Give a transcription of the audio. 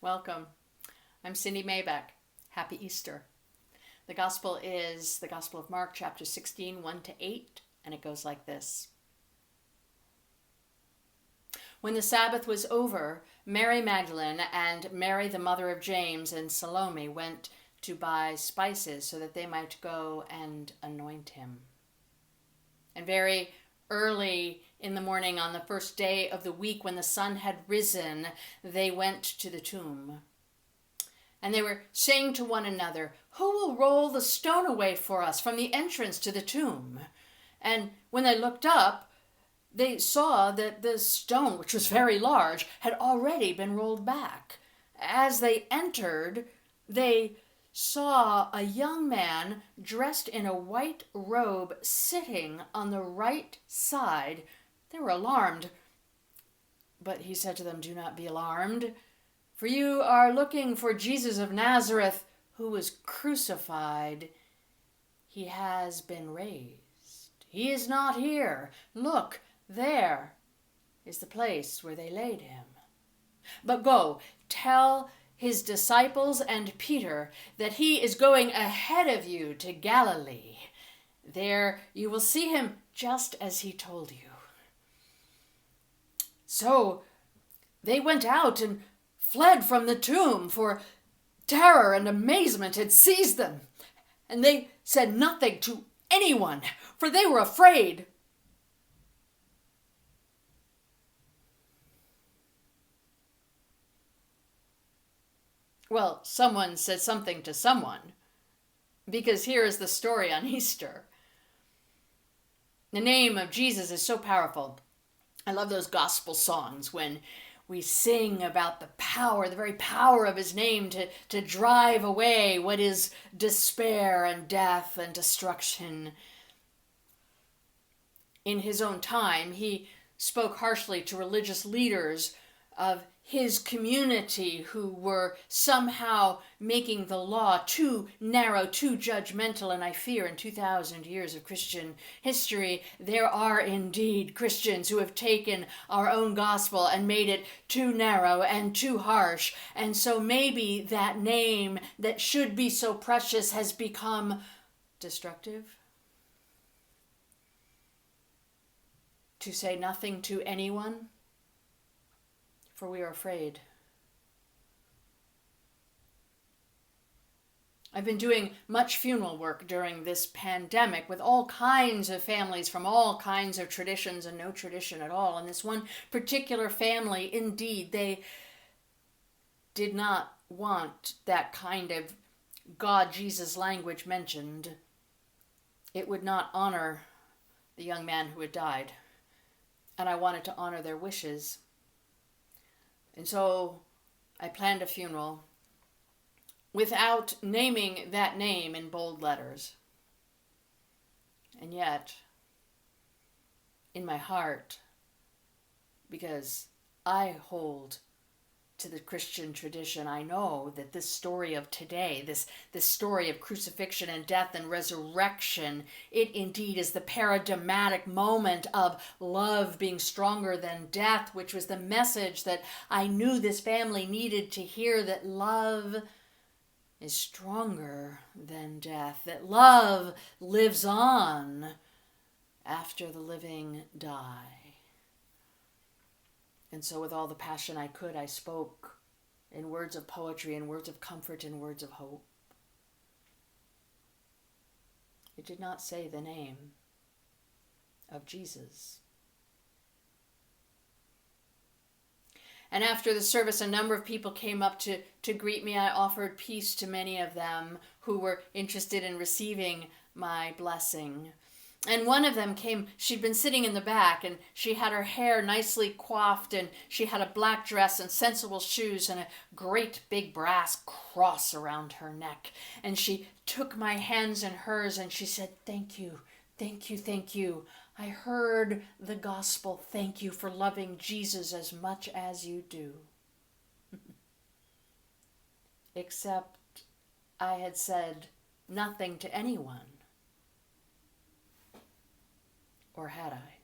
Welcome. I'm Cindy Maybeck. Happy Easter. The Gospel is the Gospel of Mark, chapter 16, 1 to 8, and it goes like this. When the Sabbath was over, Mary Magdalene and Mary, the mother of James, and Salome went to buy spices so that they might go and anoint him. And very early in the morning on the first day of the week, when the sun had risen, they went to the tomb. And they were saying to one another, "Who will roll the stone away for us from the entrance to the tomb?" And when they looked up, they saw that the stone, which was very large, had already been rolled back. As they entered, they saw a young man dressed in a white robe sitting on the right side. They were alarmed. But he said to them, "Do not be alarmed, for you are looking for Jesus of Nazareth, who was crucified. He has been raised. He is not here. Look, there is the place where they laid him. But go, tell his disciples and Peter that he is going ahead of you to Galilee. There you will see him just as he told you." So they went out and fled from the tomb, for terror and amazement had seized them. And they said nothing to anyone, for they were afraid. Well, someone said something to someone, because here is the story on Easter. The name of Jesus is so powerful. I love those gospel songs when we sing about the power, the very power of his name to drive away what is despair and death and destruction. In his own time, he spoke harshly to religious leaders of his community who were somehow making the law too narrow, too judgmental. And I fear in 2,000 years of Christian history, there are indeed Christians who have taken our own gospel and made it too narrow and too harsh. And so maybe that name that should be so precious has become destructive. To say nothing to anyone, for we are afraid. I've been doing much funeral work during this pandemic with all kinds of families from all kinds of traditions and no tradition at all. And this one particular family, indeed, they did not want that kind of God, Jesus language mentioned. It would not honor the young man who had died. And I wanted to honor their wishes. And so I planned a funeral without naming that name in bold letters. And yet, in my heart, because I hold to the Christian tradition, I know that this story of today, this story of crucifixion and death and resurrection, it indeed is the paradigmatic moment of love being stronger than death, which was the message that I knew this family needed to hear, that love is stronger than death, that love lives on after the living die. And so with all the passion I could, I spoke in words of poetry, in words of comfort, in words of hope. It did not say the name of Jesus. And after the service, a number of people came up to greet me. I offered peace to many of them who were interested in receiving my blessing. And one of them came, she'd been sitting in the back, and she had her hair nicely coiffed, and she had a black dress and sensible shoes and a great big brass cross around her neck. And she took my hands in hers and she said, "Thank you, thank you, thank you. I heard the gospel. Thank you for loving Jesus as much as you do." Except I had said nothing to anyone. Or had I?